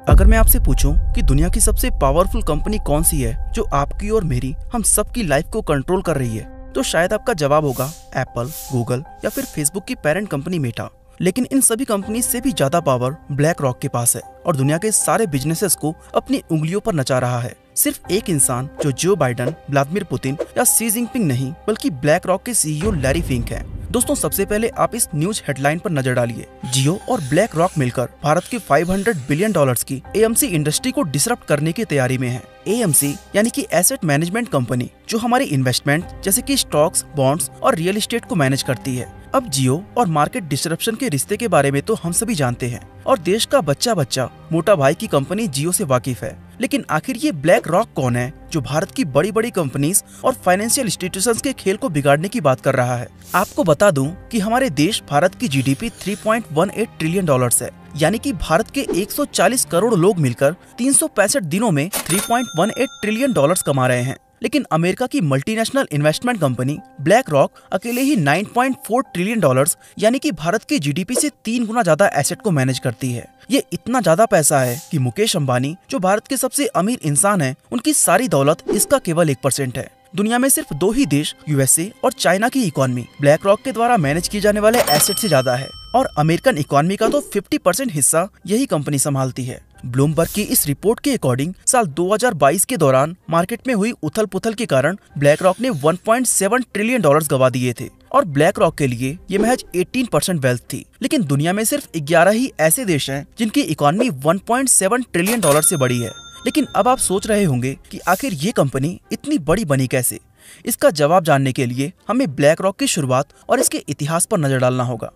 अगर मैं आपसे पूछूं कि दुनिया की सबसे पावरफुल कंपनी कौन सी है जो आपकी और मेरी हम सबकी लाइफ को कंट्रोल कर रही है, तो शायद आपका जवाब होगा एप्पल, गूगल या फिर फेसबुक की पेरेंट कंपनी मेटा। लेकिन इन सभी कंपनी से भी ज्यादा पावर ब्लैक रॉक के पास है और दुनिया के सारे बिजनेसेस को अपनी उंगलियों पर नचा रहा है। सिर्फ एक इंसान जो जो बाइडेन, व्लादिमीर पुतिन या शी जिनपिंग नहीं बल्कि ब्लैक रॉक के सीईओ लैरी फिंक हैं। दोस्तों, सबसे पहले आप इस न्यूज हेडलाइन पर नजर डालिए। जियो और ब्लैक रॉक मिलकर भारत के $500 बिलियन की एएमसी इंडस्ट्री को डिसरप्ट करने की तैयारी में है। एएमसी यानी कि एसेट मैनेजमेंट कंपनी, जो हमारी इन्वेस्टमेंट जैसे कि स्टॉक्स, बॉन्ड्स और रियल एस्टेट को मैनेज करती है। अब जियो और मार्केट डिसरप्शन के रिश्ते के बारे में तो हम सभी जानते हैं और देश का बच्चा मोटा भाई की कंपनी जियो से वाकिफ है। लेकिन आखिर ये ब्लैक रॉक कौन है जो भारत की बड़ी बड़ी कंपनीज और फाइनेंशियल इंस्टीट्यूशंस के खेल को बिगाड़ने की बात कर रहा है? आपको बता दूं कि हमारे देश भारत की जीडीपी $3.18 ट्रिलियन है, यानी कि भारत के 140 करोड़ लोग मिलकर 365 दिनों में $3.18 ट्रिलियन कमा रहे हैं। लेकिन अमेरिका की multinational investment company black rock अकेले ही $9.4 ट्रिलियन यानी कि भारत की जीडीपी से 3 गुना ज्यादा एसेट को मैनेज करती है। ये इतना ज्यादा पैसा है कि मुकेश अंबानी, जो भारत के सबसे अमीर इंसान हैं, उनकी सारी दौलत इसका केवल 1% है। दुनिया में सिर्फ 2 ही देश यूएसए और चाइना की इकोनॉमी ब्लैक रॉक के द्वारा मैनेज किए जाने वाले एसेट से ज्यादा है और अमेरिकन इकोनॉमी का तो 50% हिस्सा यही कंपनी संभालती है। ब्लूमबर्ग की इस रिपोर्ट के अकॉर्डिंग साल 2022 के दौरान मार्केट में हुई उथल पुथल के कारण ब्लैक रॉक ने $1.7 ट्रिलियन गवा दिए थे और ब्लैक रॉक के लिए ये महज 18% वेल्थ थी। लेकिन दुनिया में सिर्फ 11 ही ऐसे देश हैं जिनकी इकोनॉमी $1.7 ट्रिलियन से बड़ी है। लेकिन अब आप सोच रहे होंगे कि आखिर ये कंपनी इतनी बड़ी बनी कैसे? इसका जवाब जानने के लिए हमें ब्लैक रॉक की शुरुआत और इसके इतिहास पर नजर डालना होगा।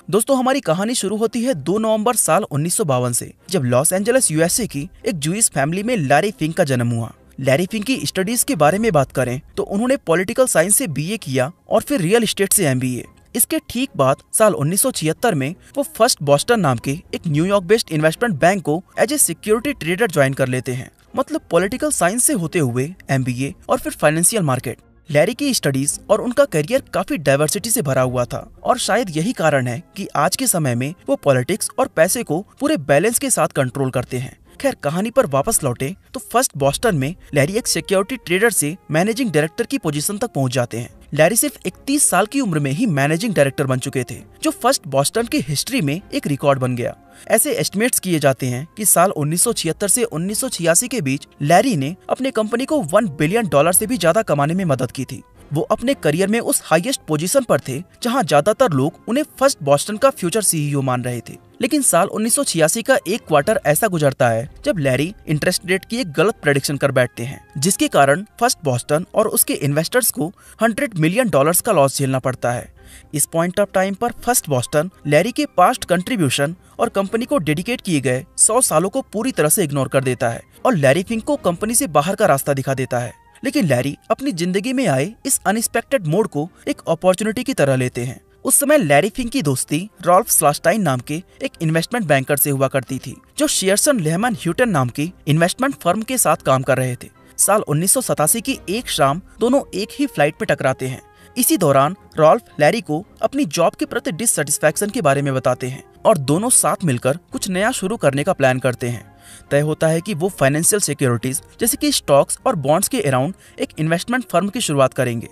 दोस्तों, हमारी कहानी शुरू होती है 2 नवंबर साल 1952 से, जब लॉस एंजलिस यूएसए की एक जूइश फैमिली में लैरी फिंक का जन्म हुआ। लैरी फिंक की स्टडीज के बारे में बात करें तो उन्होंने पॉलिटिकल साइंस से बीए किया और फिर रियल एस्टेट से एमबीए। इसके ठीक बाद साल 1976 में वो फर्स्ट बॉस्टन नाम के एक न्यूयॉर्क बेस्ड इन्वेस्टमेंट बैंक को as a security trader join कर लेते हैं। मतलब पॉलिटिकल साइंस से होते हुए एमबीए और फिर फाइनेंशियल मार्केट। लैरी की स्टडीज और उनका करियर काफी डाइवर्सिटी से भरा हुआ था और शायद यही कारण है कि आज के समय में वो पॉलिटिक्स और पैसे को पूरे बैलेंस के साथ कंट्रोल करते हैं। खैर, कहानी पर वापस लौटे तो फर्स्ट बॉस्टन में लैरी एक सिक्योरिटी ट्रेडर से मैनेजिंग डायरेक्टर की पोजीशन तक पहुंच जाते हैं। लैरी सिर्फ 31 साल की उम्र में ही मैनेजिंग डायरेक्टर बन चुके थे, जो फर्स्ट बॉस्टन की हिस्ट्री में एक रिकॉर्ड बन गया। ऐसे एस्टिमेट्स किए जाते हैं कि साल 1976 से 1986 के बीच लैरी ने अपने कंपनी को $1 बिलियन से भी ज्यादा कमाने में मदद की थी। वो अपने करियर में उस हाईएस्ट पोजीशन पर थे जहां ज्यादातर लोग उन्हें फर्स्ट बॉस्टन का फ्यूचर सीईओ मान रहे थे। लेकिन साल 1986 का एक क्वार्टर ऐसा गुजरता है जब लैरी इंटरेस्ट रेट की एक गलत प्रेडिक्शन कर बैठते हैं, जिसके कारण फर्स्ट बॉस्टन और उसके इन्वेस्टर्स को $100 मिलियन का लॉस झेलना पड़ता है। इस पॉइंट ऑफ टाइम पर फर्स्ट बॉस्टन लैरी के पास्ट कंट्रीब्यूशन और कंपनी को डेडिकेट किए गए 100 सालों को पूरी तरह से इग्नोर कर देता है और लैरी फिंक को कंपनी से बाहर का रास्ता दिखा देता है। लेकिन लैरी अपनी जिंदगी में आए इस अनएक्सपेक्टेड मोड़ को एक अपॉर्चुनिटी की तरह लेते हैं। उस समय लैरी फिंक की दोस्ती रॉल्फ स्लास्टाइन नाम के एक इन्वेस्टमेंट बैंकर से हुआ करती थी, जो शेयरसन लेहमैन ह्यूटन नाम की इन्वेस्टमेंट फर्म के साथ काम कर रहे थे। साल 1987 की एक शाम दोनों एक ही फ्लाइट पे टकराते हैं। इसी दौरान रॉल्फ लैरी को अपनी जॉब के प्रति डिससेटिस्फैक्शन के बारे में बताते हैं और दोनों साथ मिलकर कुछ नया शुरू करने का प्लान करते हैं। तय होता है कि वो फाइनेंशियल सिक्योरिटीज जैसे कि स्टॉक्स और बॉन्ड्स के अराउंड एक इन्वेस्टमेंट फर्म की शुरुआत करेंगे।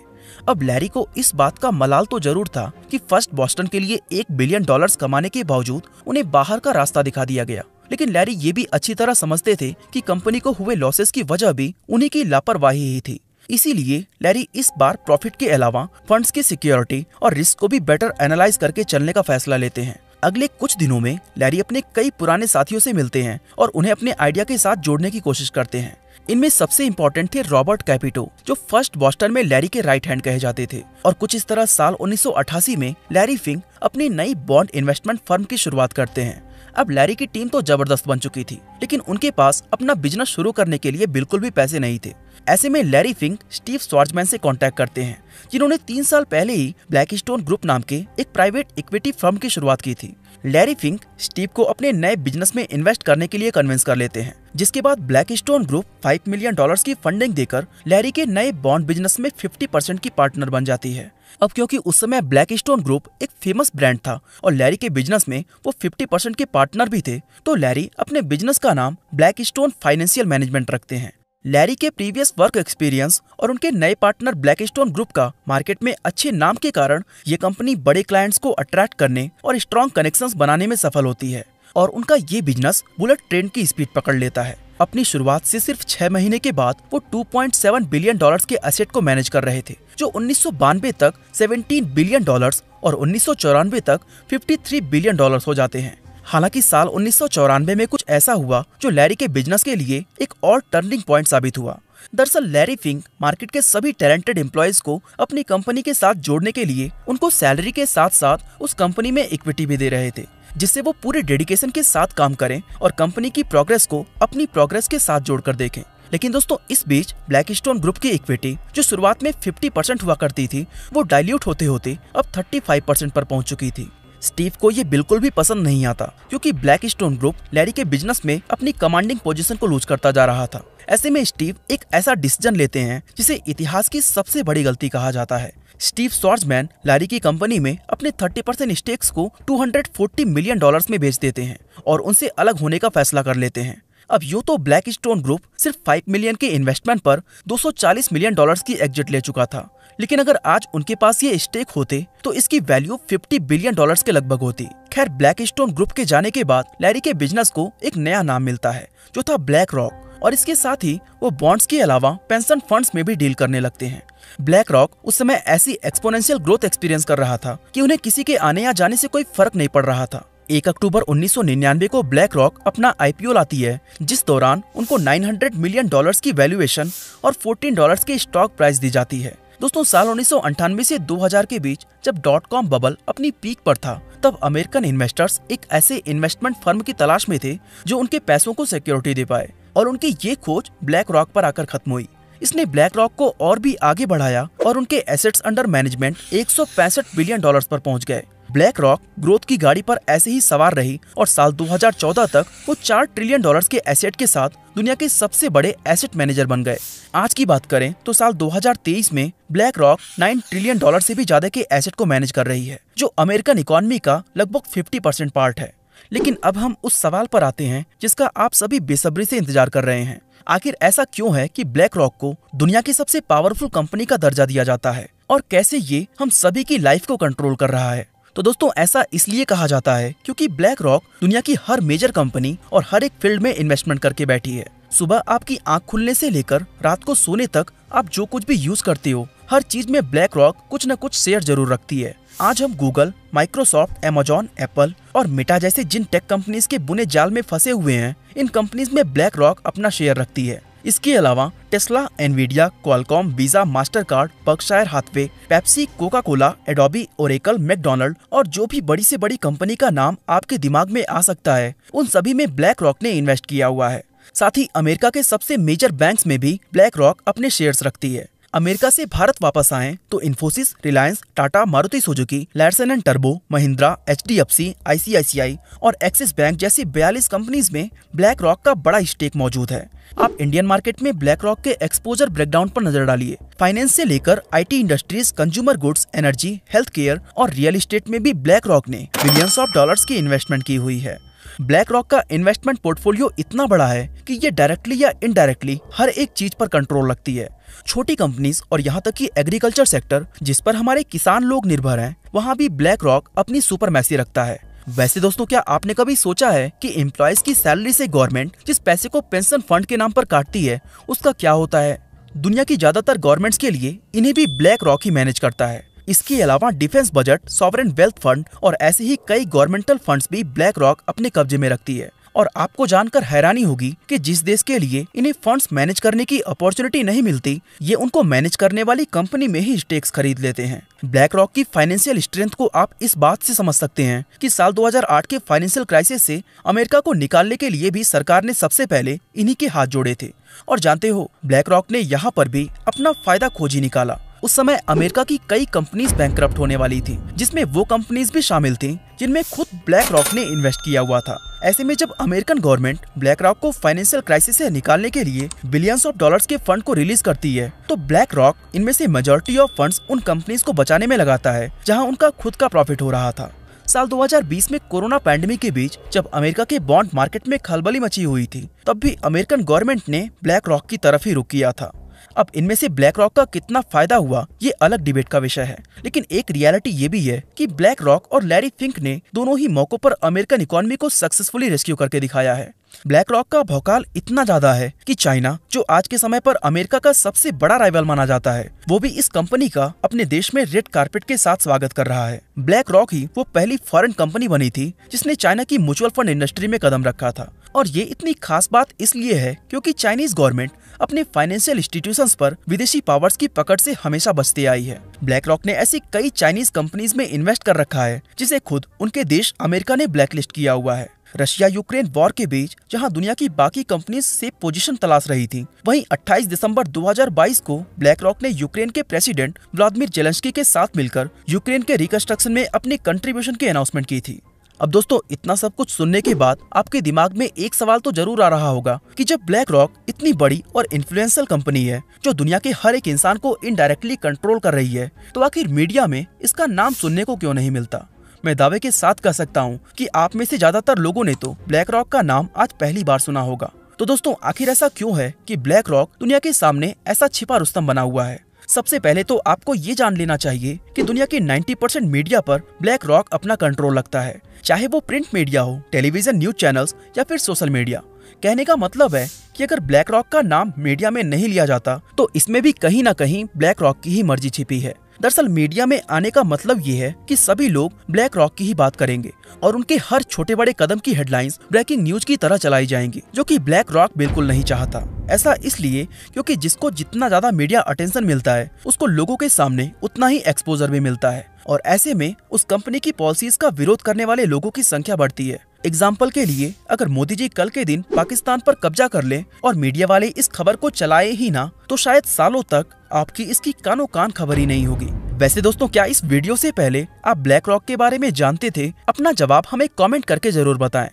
अब लैरी को इस बात का मलाल तो जरूर था कि फर्स्ट बॉस्टन के लिए $1 बिलियन कमाने के बावजूद उन्हें बाहर का रास्ता दिखा दिया गया। लेकिन लैरी ये भी अच्छी तरह समझते थे कि कंपनी को हुए लॉसेस की वजह भी उन्हीं की लापरवाही ही थी। इसीलिए लैरी इस बार प्रॉफिट के अलावा फंड्स की सिक्योरिटी और रिस्क को भी बेटर एनालाइज करके चलने का फैसला लेते हैं। अगले कुछ दिनों में लैरी अपने कई पुराने साथियों से मिलते हैं और उन्हें अपने आइडिया के साथ जोड़ने की कोशिश करते हैं। इनमें सबसे इम्पोर्टेंट थे रॉबर्ट कैपिटो, जो फर्स्ट बॉस्टन में लैरी के राइट हैंड कहे जाते थे। और कुछ इस तरह साल 1988 में लैरी फिंक अपनी नई बॉन्ड इन्वेस्टमेंट फर्म की शुरुआत करते हैं। अब लैरी की टीम तो जबरदस्त बन चुकी थी, लेकिन उनके पास अपना बिजनेस शुरू करने के लिए बिल्कुल भी पैसे नहीं थे। ऐसे में लैरी फिंक स्टीव श्वार्ज़मैन से कांटेक्ट करते हैं, जिन्होंने 3 साल पहले ही ब्लैकस्टोन ग्रुप नाम के एक प्राइवेट इक्विटी फर्म की शुरुआत की थी। लैरी फिंक स्टीव को अपने नए बिजनेस में इन्वेस्ट करने के लिए कन्विंस कर लेते हैं, जिसके बाद ब्लैकस्टोन ग्रुप $5 मिलियन की फंडिंग देकर लैरी के नए बॉन्ड बिजनेस में 50% की पार्टनर बन जाती है। अब क्योंकि उस समय ब्लैकस्टोन ग्रुप एक फेमस ब्रांड था और लैरी के बिजनेस में वो 50% के पार्टनर भी थे, तो लैरी अपने बिजनेस का नाम ब्लैकस्टोन फाइनेंशियल मैनेजमेंट रखते हैं। लैरी के प्रीवियस वर्क एक्सपीरियंस और उनके नए पार्टनर ब्लैकस्टोन ग्रुप का मार्केट में अच्छे नाम के कारण ये कंपनी बड़े क्लाइंट्स को अट्रैक्ट करने और स्ट्रॉन्ग कनेक्शंस बनाने में सफल होती है और उनका ये बिजनेस बुलेट ट्रेन की स्पीड पकड़ लेता है। अपनी शुरुआत से सिर्फ 6 महीने के बाद वो 2.7 बिलियन डॉलर्स के एसेट को मैनेज कर रहे थे, जो 1992 तक 17 बिलियन डॉलर्स और 1994 तक 53 बिलियन डॉलर्स हो जाते हैं। हालांकि साल 1994 में कुछ ऐसा हुआ जो लैरी के बिजनेस के लिए एक और टर्निंग पॉइंट साबित हुआ। दरअसल लैरी फिंक मार्केट के सभी टैलेंटेड एम्प्लॉयज को अपनी कंपनी के साथ जोड़ने के लिए उनको सैलरी के साथ साथ उस कंपनी में इक्विटी भी दे रहे थे, जिससे वो पूरे डेडिकेशन के साथ काम करें और कंपनी की प्रोग्रेस को अपनी प्रोग्रेस के साथ जोड़कर देखें। लेकिन दोस्तों, इस बीच ब्लैकस्टोन ग्रुप की इक्विटी जो शुरुआत में 50% हुआ करती थी, वो डाइल्यूट होते होते अब 35% पर पहुंच चुकी थी। स्टीव को ये बिल्कुल भी पसंद नहीं आता, क्योंकि ब्लैकस्टोन ग्रुप लैरी के बिजनेस में अपनी कमांडिंग पोजीशन को लूज करता जा रहा था। ऐसे में स्टीव एक ऐसा डिसीजन लेते हैं जिसे इतिहास की सबसे बड़ी गलती कहा जाता है। स्टीव श्वार्ज़मैन लैरी की कंपनी में अपने 30% स्टेक्स को 240 मिलियन डॉलर्स में बेच देते हैं और उनसे अलग होने का फैसला कर लेते हैं। अब यूँ तो ब्लैकस्टोन ग्रुप सिर्फ 5 मिलियन के इन्वेस्टमेंट पर 240 मिलियन डॉलर्स की एग्जिट ले चुका था, लेकिन अगर आज उनके पास ये स्टेक होते तो इसकी वैल्यू 50 बिलियन डॉलर्स के लगभग होती। खैर, ब्लैकस्टोन ग्रुप के जाने के बाद लैरी के बिजनेस को एक नया नाम मिलता है, जो था ब्लैक रॉक, और इसके साथ ही वो बॉन्ड्स के अलावा पेंशन फंड्स में भी डील करने लगते हैं। ब्लैक रॉक उस समय ऐसी एक्सपोनेंशियल ग्रोथ एक्सपीरियंस कर रहा था कि उन्हें किसी के आने या जाने से कोई फर्क नहीं पड़ रहा था। 1 अक्टूबर 1999 को ब्लैक रॉक अपना IPO लाती है, जिस दौरान उनको 900 मिलियन डॉलर्स की वैल्यूएशन और $14 की स्टॉक प्राइस दी जाती है। दोस्तों, साल 1998 से 2000 के बीच जब .com बबल अपनी पीक पर था, तब अमेरिकन इन्वेस्टर्स एक ऐसे इन्वेस्टमेंट फर्म की तलाश में थे जो उनके पैसों को सिक्योरिटी दे पाए, और उनकी ये खोज ब्लैक रॉक पर आकर खत्म हुई। इसने ब्लैक रॉक को और भी आगे बढ़ाया और उनके assets under management 165 billion dollars पर पहुंच गए। ब्लैक रॉक ग्रोथ की गाड़ी पर ऐसे ही सवार रही और साल 2014 तक वो 4 ट्रिलियन डॉलर्स के एसेट के साथ दुनिया के सबसे बड़े एसेट मैनेजर बन गए। आज की बात करें तो साल 2023 में ब्लैक रॉक 9 ट्रिलियन डॉलर से भी ज्यादा के एसेट को मैनेज कर रही है, जो अमेरिकन इकोनॉमी का लगभग 50% पार्ट है। लेकिन अब हम उस सवाल पर आते हैं जिसका आप सभी बेसब्री से इंतजार कर रहे हैं। आखिर ऐसा क्यों है कि ब्लैक रॉक को दुनिया की सबसे पावरफुल कंपनी का दर्जा दिया जाता है, और कैसे ये हम सभी की लाइफ को कंट्रोल कर रहा है? तो दोस्तों, ऐसा इसलिए कहा जाता है क्योंकि ब्लैक रॉक दुनिया की हर मेजर कंपनी और हर एक फील्ड में इन्वेस्टमेंट करके बैठी है। सुबह आपकी आंख खुलने से लेकर रात को सोने तक आप जो कुछ भी यूज करते हो, हर चीज में ब्लैक रॉक कुछ न कुछ शेयर जरूर रखती है। आज हम गूगल, माइक्रोसॉफ्ट, अमेजॉन, एप्पल और मेटा जैसे जिन टेक कंपनीज के बुने जाल में फंसे हुए हैं, इन कंपनीज में ब्लैक रॉक अपना शेयर रखती है। इसके अलावा Tesla, Nvidia, Qualcomm, Visa, Mastercard, Berkshire Hathaway, Pepsi, Coca Cola, Adobe, Oracle, McDonald और जो भी बड़ी से बड़ी कंपनी का नाम आपके दिमाग में आ सकता है, उन सभी में ब्लैक रॉक ने इन्वेस्ट किया हुआ है। साथ ही अमेरिका के सबसे मेजर बैंक्स में भी ब्लैक रॉक अपने शेयर्स रखती है। अमेरिका से भारत वापस आए तो Infosys, Reliance, Tata, Maruti Suzuki, Larsen and turbo, Mahindra, HDFC, ICICI और एक्सिस बैंक जैसी 42 कंपनीज में ब्लैक रॉक का बड़ा स्टेक मौजूद है। आप इंडियन मार्केट में ब्लैक रॉक के एक्सपोजर ब्रेकडाउन पर नजर डालिए। फाइनेंस से लेकर IT industries, consumer goods, energy, health care और रियल एस्टेट में भी ब्लैक रॉक ने बिलियंस ऑफ डॉलर्स की इन्वेस्टमेंट की हुई है। ब्लैक रॉक का इन्वेस्टमेंट पोर्टफोलियो इतना बड़ा है कि ये डायरेक्टली या इनडायरेक्टली हर एक चीज पर कंट्रोल रखती है। छोटी कंपनीज और यहाँ तक कि एग्रीकल्चर सेक्टर, जिस पर हमारे किसान लोग निर्भर हैं, वहाँ भी ब्लैक रॉक अपनी सुपरमैसी रखता है। वैसे दोस्तों, क्या आपने कभी सोचा है कि एम्प्लॉयज की सैलरी से गवर्नमेंट जिस पैसे को पेंशन फंड के नाम पर काटती है, उसका क्या होता है? दुनिया की ज्यादातर गवर्नमेंट्स के लिए इन्हें भी ब्लैक रॉक ही मैनेज करता है। इसके अलावा defence budget, sovereign wealth fund और ऐसे ही कई गवर्नमेंटल फंड्स भी ब्लैक रॉक अपने कब्जे में रखती है। और आपको जानकर हैरानी होगी कि जिस देश के लिए इन्हें फंड्स मैनेज करने की अपॉर्चुनिटी नहीं मिलती, ये उनको मैनेज करने वाली कंपनी में ही स्टेक्स खरीद लेते हैं। ब्लैक रॉक की फाइनेंशियल स्ट्रेंथ को आप इस बात से समझ सकते हैं कि साल 2008 के फाइनेंशियल क्राइसिस से अमेरिका को निकालने के लिए भी सरकार ने सबसे पहले इन्हीं के हाथ जोड़े थे। और जानते हो, ब्लैक रॉक ने यहाँ पर भी अपना फायदा खोज ही निकाला। उस समय अमेरिका की कई कंपनीज बैंकरप्ट होने वाली थी, जिसमें वो कंपनीज भी शामिल थी जिनमें खुद ब्लैक रॉक ने इन्वेस्ट किया हुआ था। ऐसे में जब अमेरिकन गवर्नमेंट ब्लैक रॉक को फाइनेंशियल क्राइसिस से निकालने के लिए बिलियंस ऑफ डॉलर्स के फंड को रिलीज करती है, तो ब्लैक रॉक इनमें से मेजॉरिटी ऑफ फंड्स उन कंपनीज को बचाने में लगाता है जहां उनका खुद का प्रॉफिट हो रहा था। साल 2020 में कोरोना पैंडेमिक के बीच जब अमेरिका के बॉन्ड मार्केट में खलबली मची हुई थी, तब भी अमेरिकन गवर्नमेंट ने ब्लैक रॉक की तरफ ही रुख किया था। अब इनमें से ब्लैक रॉक का कितना फायदा हुआ ये अलग डिबेट का विषय है, लेकिन एक रियलिटी ये भी है कि ब्लैक रॉक और लैरी फिंक ने दोनों ही मौकों पर अमेरिकन इकोनॉमी को सक्सेसफुली रेस्क्यू करके दिखाया है। ब्लैक रॉक का भौकाल इतना ज्यादा है कि चाइना, जो आज के समय पर अमेरिका का सबसे बड़ा राइवल माना जाता है, वो भी इस कंपनी का अपने देश में रेड कारपेट के साथ स्वागत कर रहा है। ब्लैक रॉक ही वो पहली फॉरेन कंपनी बनी थी जिसने चाइना की म्यूचुअल फंड इंडस्ट्री में कदम रखा था, और ये इतनी खास बात इसलिए है क्योंकि चाइनीज गवर्नमेंट अपने फाइनेंशियल इंस्टीट्यूशंस पर विदेशी पावर्स की पकड़ से हमेशा बचती आई है। ब्लैक रॉक ने ऐसी कई चाइनीज कंपनीज में इन्वेस्ट कर रखा है जिसे खुद उनके देश अमेरिका ने ब्लैकलिस्ट किया हुआ है। रशिया यूक्रेन वॉर के बीच जहां दुनिया की बाकी कंपनीज सेफ पोजीशन तलाश रही थी, वहीं 28 दिसंबर 2022 को ब्लैक रॉक ने यूक्रेन के प्रेसिडेंट व्लादिमीर जेलेंस्की के साथ मिलकर यूक्रेन के रिकंस्ट्रक्शन में अपने कंट्रीब्यूशन की अनाउंसमेंट की थी। अब दोस्तों, इतना सब कुछ सुनने के बाद आपके दिमाग में एक सवाल तो जरूर आ रहा होगा कि जब ब्लैक रॉक इतनी बड़ी और इन्फ्लुएंशियल कंपनी है जो दुनिया के हर एक इंसान को इनडायरेक्टली कंट्रोल कर रही है, तो आखिर मीडिया में इसका नाम सुनने को क्यों नहीं मिलता। मैं दावे के साथ कह सकता हूँ कि आप में से ज्यादातर लोगों ने तो ब्लैक रॉक का नाम आज पहली बार सुना होगा। तो दोस्तों, आखिर ऐसा क्यों है कि ब्लैक रॉक दुनिया के सामने ऐसा छिपा रुस्तम बना हुआ है। सबसे पहले तो आपको ये जान लेना चाहिए कि दुनिया के 90% मीडिया पर ब्लैक रॉक अपना कंट्रोल रखता है, चाहे वो प्रिंट मीडिया हो, टेलीविजन न्यूज चैनल्स या फिर सोशल मीडिया। कहने का मतलब है कि अगर ब्लैक रॉक का नाम मीडिया में नहीं लिया जाता तो इसमें भी कहीं ना कहीं ब्लैक रॉक की ही मर्जी छिपी है। दरअसल मीडिया में आने का मतलब ये है कि सभी लोग ब्लैक रॉक की ही बात करेंगे और उनके हर छोटे बड़े कदम की हेडलाइंस ब्रेकिंग न्यूज की तरह चलाई जाएंगी, जो कि ब्लैक रॉक बिल्कुल नहीं चाहता। ऐसा इसलिए क्योंकि जिसको जितना ज्यादा मीडिया अटेंशन मिलता है उसको लोगों के सामने उतना ही एक्सपोजर भी मिलता है, और ऐसे में उस कंपनी की पॉलिसीज का विरोध करने वाले लोगों की संख्या बढ़ती है। एग्जाम्पल के लिए, अगर मोदी जी कल के दिन पाकिस्तान पर कब्जा कर लें और मीडिया वाले इस खबर को चलाए ही ना, तो शायद सालों तक आपकी इसकी कानों कान खबर ही नहीं होगी। वैसे दोस्तों, क्या इस वीडियो से पहले आप ब्लैक रॉक के बारे में जानते थे? अपना जवाब हमें कमेंट करके जरूर बताएं।